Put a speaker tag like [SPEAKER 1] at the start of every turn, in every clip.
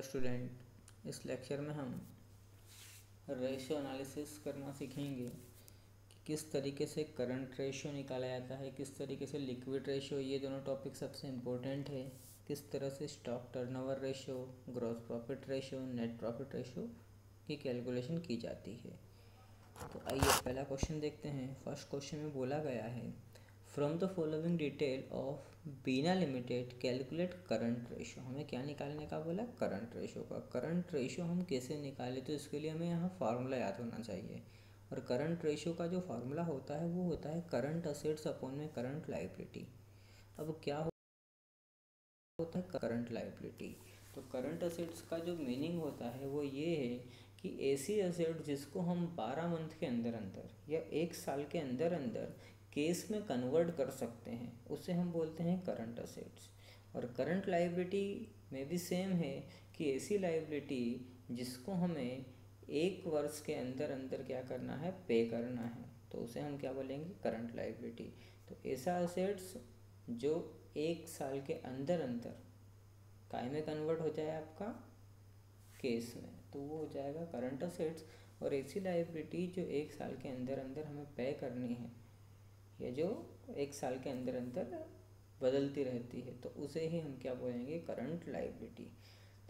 [SPEAKER 1] Student, इस lecture में हम रेशियो एनालिसिस करना सीखेंगे कि किस तरीके से करंट रेशियो निकाला जाता है, किस तरीके से लिक्विड रेशियो, ये दोनों टॉपिक सबसे इम्पोर्टेंट है। किस तरह से stock turnover ratio, gross profit ratio, net profit ratio की कैलकुलेशन की जाती है। तो आइए पहला क्वेश्चन देखते हैं। फर्स्ट क्वेश्चन में बोला गया है, from the following detail of Beena limited calculate current ratio. हमें क्या निकालने का बोला? करंट रेशियो का। करंट रेशियो हम कैसे निकालें, तो इसके लिए हमें यहाँ फार्मूला याद होना चाहिए। और करंट रेशियो का जो फार्मूला होता है वो होता है करंट असेट्स अपॉन में करंट लायबिलिटी। अब क्या होता है करंट लायबिलिटी? तो करंट असेट्स का जो मीनिंग होता है वो ये है कि ऐसी असेट जिसको हम 12 मंथ के अंदर अंदर या 1 साल के अंदर अंदर केस में कन्वर्ट कर सकते हैं, उसे हम बोलते हैं करंट असेट्स। और करंट लायबिलिटी में भी सेम है कि ऐसी लायबिलिटी जिसको हमें 1 वर्ष के अंदर अंदर क्या करना है, पे करना है, तो उसे हम क्या बोलेंगे? Current liability. तो ऐसा असेट्स जो 1 साल के अंदर अंदर काय में कन्वर्ट हो जाए आपका केस में, तो वो हो जाएगा करंट असेट्स। और ऐसी लायबिलिटी जो 1 साल के अंदर अंदर हमें पे करनी है या जो 1 साल के अंदर अंदर बदलती रहती है, तो उसे ही हम क्या बोलेंगे? Current liability.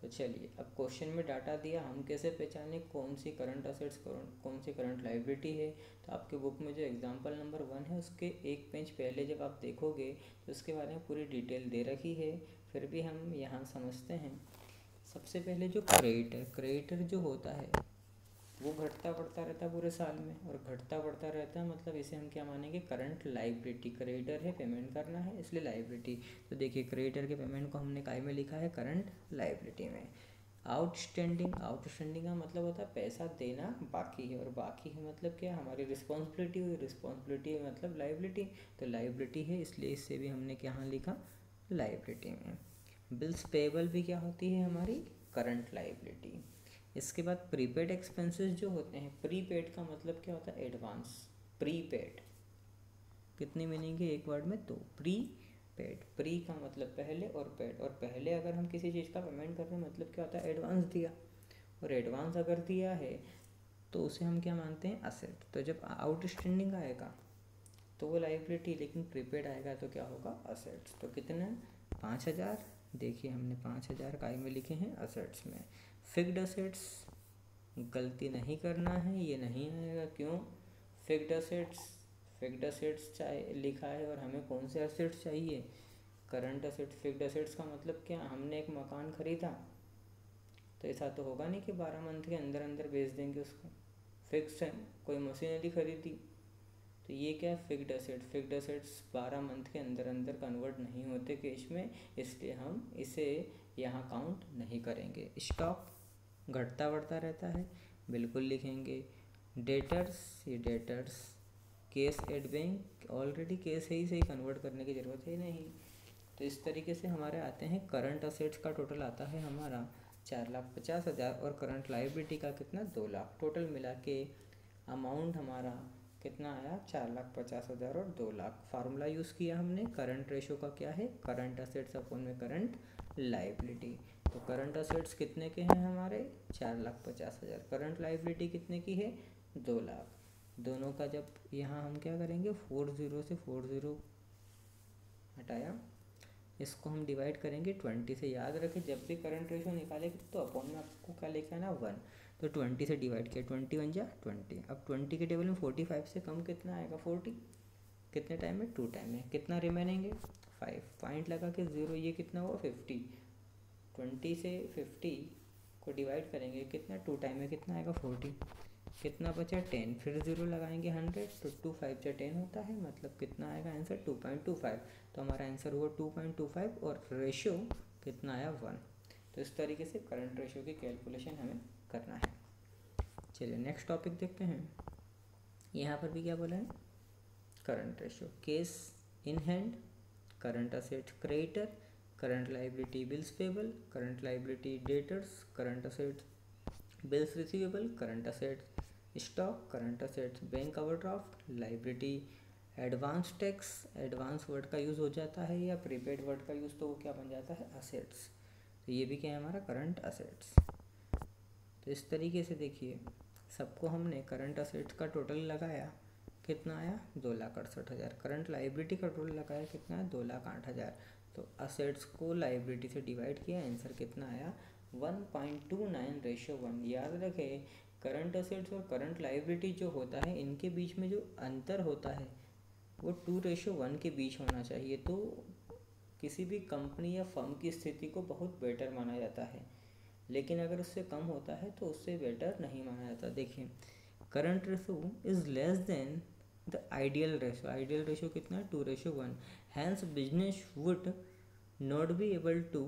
[SPEAKER 1] तो चलिए, अब क्वेश्चन में डाटा दिया, हम कैसे पहचाने कौन सी करंट असेट्स कौन सी करंट लायबिलिटी है। तो आपके बुक में जो एग्जाम्पल नंबर 1 है उसके एक पेज पहले जब आप देखोगे तो उसके बारे में पूरी डिटेल दे रखी है। फिर भी हम यहाँ समझते हैं। सबसे पहले जो क्रेडिटर जो होता है वो घटता बढ़ता रहता है पूरे साल में, और घटता बढ़ता रहता है मतलब इसे हम क्या मानेंगे? Current liability. क्रेडिटर है, पेमेंट करना है, इसलिए लायबिलिटी। तो देखिए, क्रेडिटर के पेमेंट को हमने काय में लिखा है? करंट लायबिलिटी में। आउटस्टैंडिंग का मतलब होता है पैसा देना बाकी है, और बाकी है मतलब क्या? हमारी रिस्पॉन्सिबिलिटी हुई, रिस्पॉन्सिबिलिटी है मतलब लायबिलिटी। तो लायबिलिटी है, इसलिए इससे भी हमने क्या लिखा? लायबिलिटी में। बिल्स पेएबल भी क्या होती है? हमारी करंट लायबिलिटी। इसके बाद प्रीपेड एक्सपेंसेस जो होते हैं, प्रीपेड का मतलब क्या होता है? एडवांस। प्रीपेड कितनी मीनिंग है एक वर्ड में? तो प्रीपेड। प्री का मतलब पहले और पेड, और पहले अगर हम किसी चीज़ का पेमेंट कर रहे हैं मतलब क्या होता है? एडवांस दिया। और एडवांस अगर दिया है तो उसे हम क्या मानते हैं? असेट। तो जब आउटस्टैंडिंग आएगा तो वो लायबिलिटी, लेकिन प्रीपेड आएगा तो क्या होगा? असेट्स। तो कितने? 5,000। देखिए, हमने 5,000 काय में लिखे हैं? असेट्स में। फिक्स्ड असेट्स गलती नहीं करना है, ये नहीं आएगा। क्यों? फिक्स्ड असेट्स चाहिए लिखा है, और हमें कौन से असेट्स चाहिए? Current assets. फिक्स्ड असेट्स का मतलब क्या? हमने एक मकान खरीदा तो ऐसा तो होगा नहीं कि 12 मंथ के अंदर अंदर बेच देंगे उसको। फिक्स है। कोई मशीनरी खरीदी तो ये क्या है? Fixed asset. Fixed assets 12 month के अंदर अंदर कन्वर्ट नहीं होते कैश में, इसलिए हम इसे यहाँ काउंट नहीं करेंगे। स्टॉक घटता बढ़ता रहता है, बिल्कुल लिखेंगे। डेटर्स, ये debtors case at bank, already case है ही, सही कन्वर्ट करने की ज़रूरत है नहीं। तो इस तरीके से हमारे आते हैं। करंट असेट्स का टोटल आता है हमारा 4,50,000, और करंट लायबिलिटी का कितना? 2 लाख। टोटल मिला के अमाउंट हमारा कितना आया? 4,50,000 और 2 लाख। फार्मूला यूज़ किया हमने। करंट रेशो का क्या है? करंट असेट्स अपॉन में करंट लायबिलिटी। तो करंट असेट्स कितने के हैं हमारे? 4,50,000। करंट लायबिलिटी कितने की है? 2 लाख। दोनों का जब यहाँ हम क्या करेंगे? 40 से 40 हटाया, इसको हम डिवाइड करेंगे 20 से। याद रखें, जब भी करंट रेशो निकालेंगे तो अपॉन में आपको क्या लेके आना? 1। तो 20 से डिवाइड किया, 20 बन जा 20। अब 20 के टेबल में 45 से कम कितना आएगा? 40। कितने टाइम में? 2 टाइम में। कितना रिमेनिंग है? 5। पॉइंट लगा के 0। ये कितना हुआ? 50। 20 से 50 को डिवाइड करेंगे कितना? 2 टाइम में कितना आएगा? 40। कितना बचा? 10। फिर 0 लगाएंगे 100, तो 2 5 से 10 होता है, मतलब कितना आएगा आंसर? 2.25। तो हमारा आंसर हुआ 2.25, और रेशियो कितना आया? 1। तो इस तरीके से करंट रेशियो की कैलकुलेशन हमें करना है। चलिए नेक्स्ट टॉपिक देखते हैं। यहाँ पर भी क्या बोला है? Current ratio. Case in hand, current asset creditor, current liability bills payable, current liability debtors, current asset bills receivable, current asset stock, current assets bank overdraft, liability advance tax. Advance word का use हो जाता है या prepaid word का use, तो वो क्या बन जाता है? असेट्स। तो ये भी क्या है हमारा करंट असेट्स। तो इस तरीके से देखिए सबको हमने करंट असेट्स का टोटल लगाया, कितना आया 2,68,000। करंट लाइबिलिटी का टोटल लगाया, कितना है 2,08,000। तो असेट्स को लाइबिलिटी से डिवाइड किया, आंसर कितना आया 1.29:1। याद रखें करंट असेट्स और करंट लाइबिलिटी जो होता है इनके बीच में जो अंतर होता है वो 2:1 के बीच होना चाहिए। तो किसी भी कंपनी या फर्म की स्थिति को बहुत बेटर माना जाता है, लेकिन अगर उससे कम होता है तो उससे बेटर नहीं माना जाता। देखिए current ratio is less than the ideal ratio. Ideal ratio कितना है 2:1। Hence business would not be able to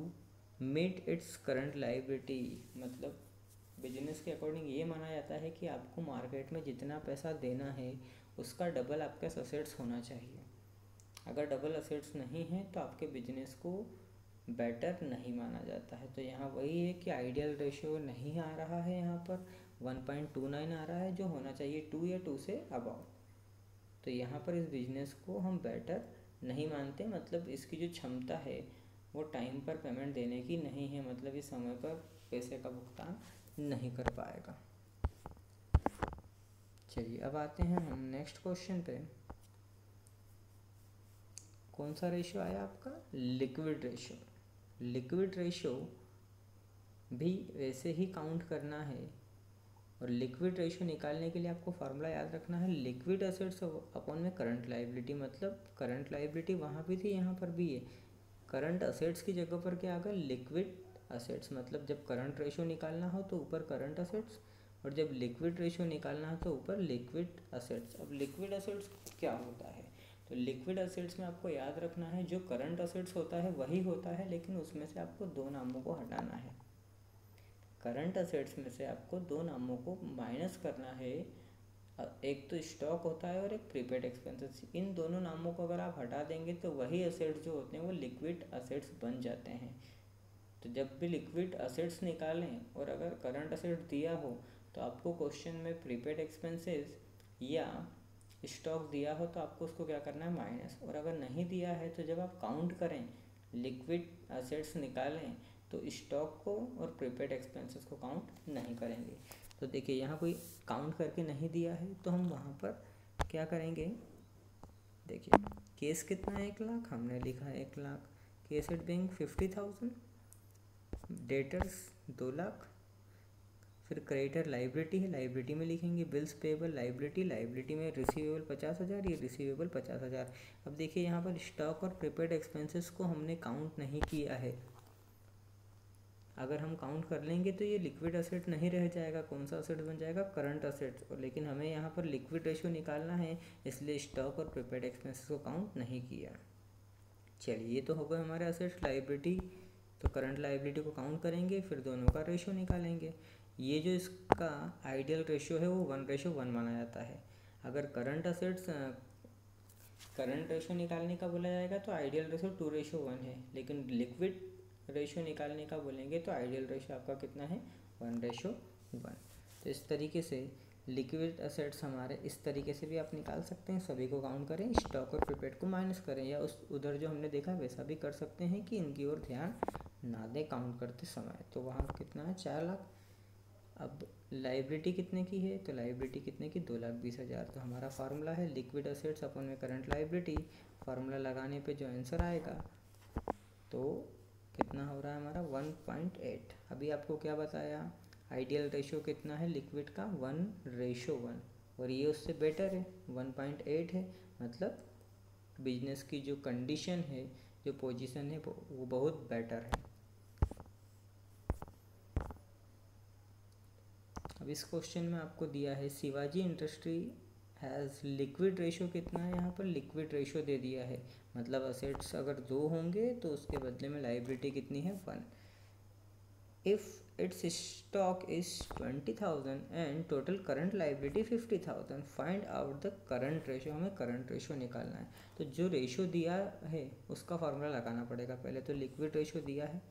[SPEAKER 1] meet its current liability. मतलब बिजनेस के अकॉर्डिंग ये माना जाता है कि आपको मार्केट में जितना पैसा देना है उसका डबल आपके असेट्स होना चाहिए। अगर डबल असेट्स नहीं है तो आपके बिजनेस को बेटर नहीं माना जाता है। तो यहाँ वही है कि आइडियल रेशियो नहीं आ रहा है, यहाँ पर 1.29 आ रहा है, जो होना चाहिए 2 या 2 से अबव। तो यहाँ पर इस बिजनेस को हम बेटर नहीं मानते, मतलब इसकी जो क्षमता है वो टाइम पर पेमेंट देने की नहीं है, मतलब इस समय पर पैसे का भुगतान नहीं कर पाएगा। चलिए अब आते हैं हम नेक्स्ट क्वेश्चन पे। कौन सा रेशियो आया आपका लिक्विड रेशियो। लिक्विड रेशियो भी वैसे ही काउंट करना है, और लिक्विड रेशियो निकालने के लिए आपको फार्मूला याद रखना है लिक्विड असेट्स अपॉन में करंट लाइबिलिटी। मतलब करंट लाइबिलिटी वहाँ भी थी, यहाँ पर भी है। करंट असेट्स की जगह पर क्या आ गया लिक्विड असेट्स। मतलब जब करंट रेशियो निकालना हो तो ऊपर करंट असेट्स, और जब लिक्विड रेशियो निकालना हो तो ऊपर लिक्विड असेट्स। अब लिक्विड असेट्स क्या होता है, तो लिक्विड असेट्स में आपको याद रखना है जो करंट असेट्स होता है वही होता है, लेकिन उसमें से आपको दो नामों को हटाना है। करंट असेट्स में से आपको दो नामों को माइनस करना है, एक तो स्टॉक होता है और एक प्रीपेड एक्सपेंसेस। इन दोनों नामों को अगर आप हटा देंगे तो वही असेट्स जो होते हैं वो लिक्विड असेट्स बन जाते हैं। तो जब भी लिक्विड असेट्स निकालें और अगर करंट असेट दिया हो तो आपको क्वेश्चन में प्रीपेड एक्सपेंसेस या स्टॉक दिया हो तो आपको उसको क्या करना है माइनस, और अगर नहीं दिया है तो जब आप काउंट करें लिक्विड असेट्स निकालें तो स्टॉक को और प्रीपेड एक्सपेंसेस को काउंट नहीं करेंगे। तो देखिए यहाँ कोई काउंट करके नहीं दिया है तो हम वहाँ पर क्या करेंगे, देखिए केस कितना है 1,00,000, हमने लिखा है 1,00,000। Case at bank 50,000, debtors 2,00,000। फिर क्रेडिटर लाइबिलिटी है, लाइबिलिटी में लिखेंगे बिल्स पेबल लाइबिलिटी, लाइबिलिटी में रिसीवेबल 50,000, ये रिसीवेबल 50,000। अब देखिए यहाँ पर स्टॉक और प्रीपेड एक्सपेंसेस को हमने काउंट नहीं किया है। अगर हम काउंट कर लेंगे तो ये लिक्विड असेट नहीं रह जाएगा, कौन सा असेट बन जाएगा करंट असेट्स। और लेकिन हमें यहाँ पर लिक्विड रेशियो निकालना है, इसलिए स्टॉक और प्रीपेड एक्सपेंसेस को काउंट नहीं किया। चलिए ये तो हो गए हमारे असेट्स। लाइबिलिटी तो करंट लाइबिलिटी को काउंट करेंगे, फिर दोनों का रेशियो निकालेंगे। ये जो इसका आइडियल रेशियो है वो 1:1 माना जाता है। अगर करंट असेट्स करंट रेशियो निकालने का बोला जाएगा तो आइडियल रेशियो 2:1 है, लेकिन लिक्विड रेशियो निकालने का बोलेंगे तो आइडियल रेशियो आपका कितना है 1:1। तो इस तरीके से लिक्विड असेट्स हमारे इस तरीके से भी आप निकाल सकते हैं, सभी को काउंट करें, स्टॉक और प्रीपेड को माइनस करें, या उस उधर जो हमने देखा वैसा भी कर सकते हैं कि इनकी ओर ध्यान ना दें काउंट करते समय। तो वहाँ कितना है 4,00,000। अब लाइबिलिटी कितने की है, तो लाइबिलिटी कितने की 2,20,000। तो हमारा फार्मूला है लिक्विड असेट्स अपॉन में करंट लाइबिलिटी। फार्मूला लगाने पे जो आंसर आएगा तो कितना हो रहा है हमारा 1.8। अभी आपको क्या बताया आइडियल रेशियो कितना है लिक्विड का 1:1, और ये उससे बेटर है 1.8 है। मतलब बिजनेस की जो कंडीशन है, जो पोजीशन है वो बहुत बेटर है। अब इस क्वेश्चन में आपको दिया है Shivaji industry has liquid ratio कितना है, यहाँ पर लिक्विड रेशियो दे दिया है, मतलब असेट्स अगर 2 होंगे तो उसके बदले में लाइबिलिटी कितनी है 1। If it's stock is 20,000 and total current liability 50,000, find out the current ratio. हमें करंट रेशियो निकालना है, तो जो रेशियो दिया है उसका फार्मूला लगाना पड़ेगा। पहले तो लिक्विड रेशियो दिया है,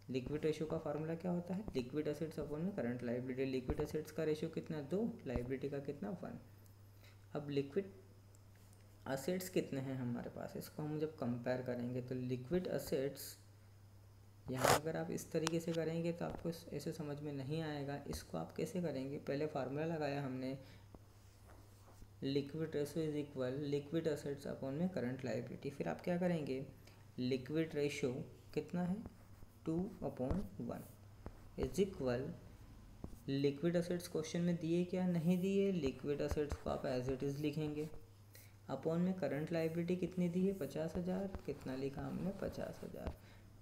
[SPEAKER 1] लिक्विड रेशियो का फार्मूला क्या होता है लिक्विड असेट्स अपॉन में करंट लाइबिलिटी। लिक्विड असेट्स का रेशियो कितना 2, लाइबिलिटी का कितना 1। अब लिक्विड असेट्स कितने हैं हमारे पास, इसको हम जब कंपेयर करेंगे तो लिक्विड असेट्स यहाँ अगर आप इस तरीके से करेंगे तो आपको ऐसे समझ में नहीं आएगा। इसको आप कैसे करेंगे, पहले फार्मूला लगाया हमने, liquid ratio is equal liquid assets upon में करंट लायबिलिटी। फिर आप क्या करेंगे, लिक्विड रेशो कितना है 2/1 is equal liquid assets question में दिए क्या नहीं दिए, लिक्विड असेट्स को आप एज इट इज़ लिखेंगे, अपॉन में करंट लायबिलिटी कितनी दी है 50,000, कितना लिखा हमने 50,000।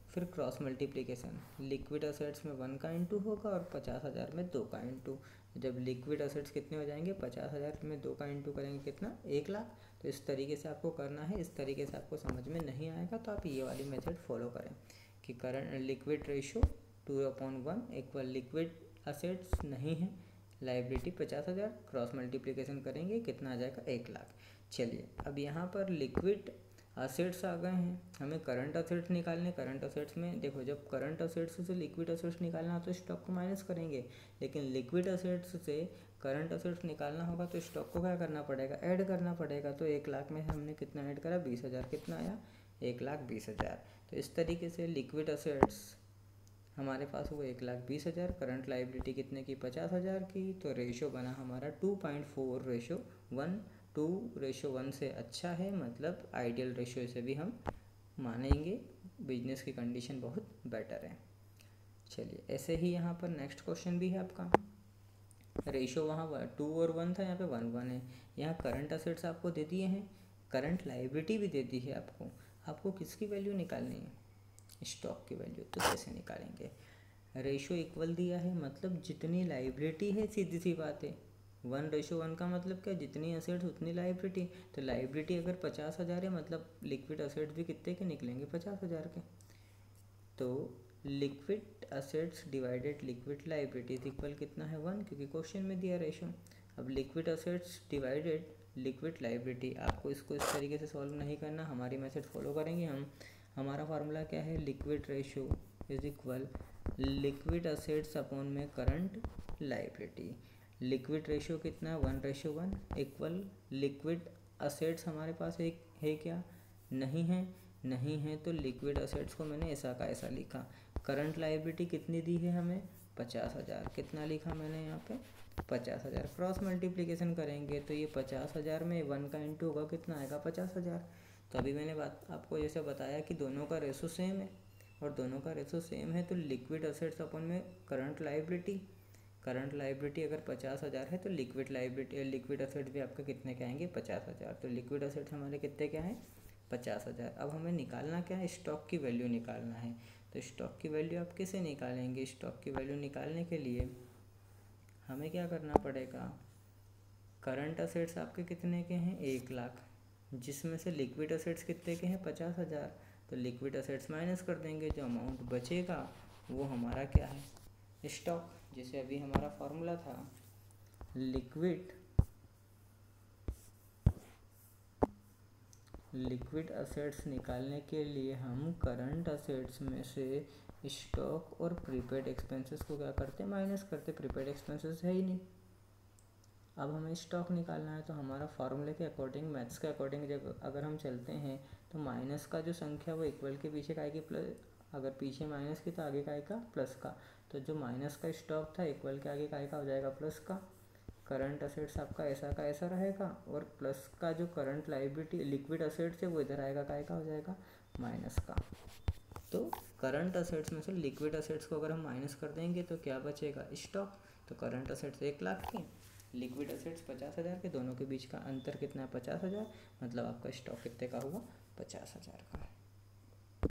[SPEAKER 1] फिर क्रॉस मल्टीप्लिकेशन, लिक्विड असेट्स में 1 का इंटू होगा और 50,000 में 2 का इंटू। जब लिक्विड असेट्स कितने हो जाएंगे 50,000 में 2 का इंटू करेंगे कितना 1 लाख। तो इस तरीके से आपको करना है, इस तरीके से आपको समझ में नहीं आएगा तो आप ये वाली मेथड फॉलो करें कि current liquid ratio 2/1 equal liquid assets नहीं है, लायबिलिटी 50,000, क्रॉस मल्टीप्लिकेशन करेंगे कितना आ जाएगा 1 लाख। चलिए अब यहाँ पर लिक्विड असेट्स आ गए हैं, हमें करंट असेट्स निकालने। करंट असेट्स में देखो, जब करंट असेट्स से लिक्विड असेट्स निकालना हो तो स्टॉक को माइनस करेंगे, लेकिन लिक्विड असेट्स से करंट असेट्स निकालना होगा तो स्टॉक को क्या करना पड़ेगा, ऐड करना पड़ेगा। तो 1 लाख में हमने कितना ऐड करा 20,000, कितना आया 1,20,000। तो इस तरीके से लिक्विड असेट्स हमारे पास वो 1,20,000, करंट लायबिलिटी कितने की 50,000 की। तो रेशो बना हमारा 2.4:1, 2:1 से अच्छा है, मतलब आइडियल रेशो से भी हम मानेंगे, बिजनेस की कंडीशन बहुत बेटर है। चलिए ऐसे ही यहाँ पर नेक्स्ट क्वेश्चन भी है आपका, रेशो वहाँ 2 और 1 था, यहाँ पे 1:1 है। यहाँ करंट असेट्स आपको दे दिए हैं, करंट लायबिलिटी भी दे दी है आपको। आपको किसकी वैल्यू निकालनी है, स्टॉक की वैल्यू। तो कैसे निकालेंगे, रेशो इक्वल दिया है मतलब जितनी लायबिलिटी है, सीधी सी बात है 1:1 का मतलब क्या, जितनी असेट्स उतनी लायबिलिटी। तो लायबिलिटी अगर 50,000 है मतलब लिक्विड असेट्स भी कितने के निकलेंगे 50,000 के। तो liquid assets divided liquid liability is equal कितना है 1, क्योंकि क्वेश्चन में दिया रेशो। अब liquid assets divided liquid liability, आपको इसको इस तरीके से सॉल्व नहीं करना, हमारी मेथड फॉलो करेंगे हम। हमारा फार्मूला क्या है, liquid ratio is equal liquid assets upon में करंट लायबिलिटी। लिक्विड रेशो कितना है 1:1 इक्वल लिक्विड असेट्स हमारे पास एक है क्या, नहीं है, नहीं है तो लिक्विड असेट्स को मैंने ऐसा का ऐसा लिखा। करंट लायबिलिटी कितनी दी है हमें 50,000, कितना लिखा मैंने यहाँ पे 50,000। क्रॉस मल्टीप्लिकेशन करेंगे तो ये 50,000 में 1 का इंटू होगा कितना आएगा 50,000। तो अभी मैंने बात आपको जैसे बताया कि दोनों का रेशो सेम है, और दोनों का रेशो सेम है तो लिक्विड असेट्स अपन में करंट लायबिलिटी, करंट लायबिलिटी अगर 50,000 है तो लिक्विड लायबिलिटी लिक्विड असेट भी आपके कितने के आएंगे 50,000। तो लिक्विड असेट्स हमारे कितने क्या हैं 50,000। अब हमें निकालना क्या है, स्टॉक की वैल्यू निकालना है। तो स्टॉक की वैल्यू आप कैसे निकालेंगे, स्टॉक की वैल्यू निकालने के लिए हमें क्या करना पड़ेगा, करंट असेट्स आपके कितने के हैं 1 लाख, जिसमें से लिक्विड असेट्स कितने के हैं 50,000। तो लिक्विड असेट्स माइनस कर देंगे, जो अमाउंट बचेगा वो हमारा क्या है स्टॉक। जैसे अभी हमारा फॉर्मूला था लिक्विड असेट्स निकालने के लिए हम करंट असेट्स में से स्टॉक और प्रीपेड एक्सपेंसेस को क्या करते माइनस करते, प्रीपेड एक्सपेंसेस है ही नहीं। अब हमें स्टॉक निकालना है तो हमारा फार्मूले के अकॉर्डिंग, मैथ्स के अकॉर्डिंग जब अगर हम चलते हैं तो माइनस का जो संख्या वो इक्वल के पीछे का आएगी प्लस, अगर पीछे माइनस की तो आगे का आएगा प्लस का। तो जो माइनस का स्टॉक था इक्वल के आगे का आएगा हो जाएगा प्लस का। करंट असेट्स आपका ऐसा का ऐसा रहेगा, और प्लस का जो करंट लायबिलिटी लिक्विड असेट्स है वो इधर आएगा का हो जाएगा माइनस का। तो करंट असेट्स में से लिक्विड असेट्स को अगर हम माइनस कर देंगे तो क्या बचेगा स्टॉक। तो करंट असेट्स 1 लाख के, लिक्विड असेट्स 50,000 के, दोनों के बीच का अंतर कितना है 50,000, मतलब आपका स्टॉक कितने का हुआ 50,000 का।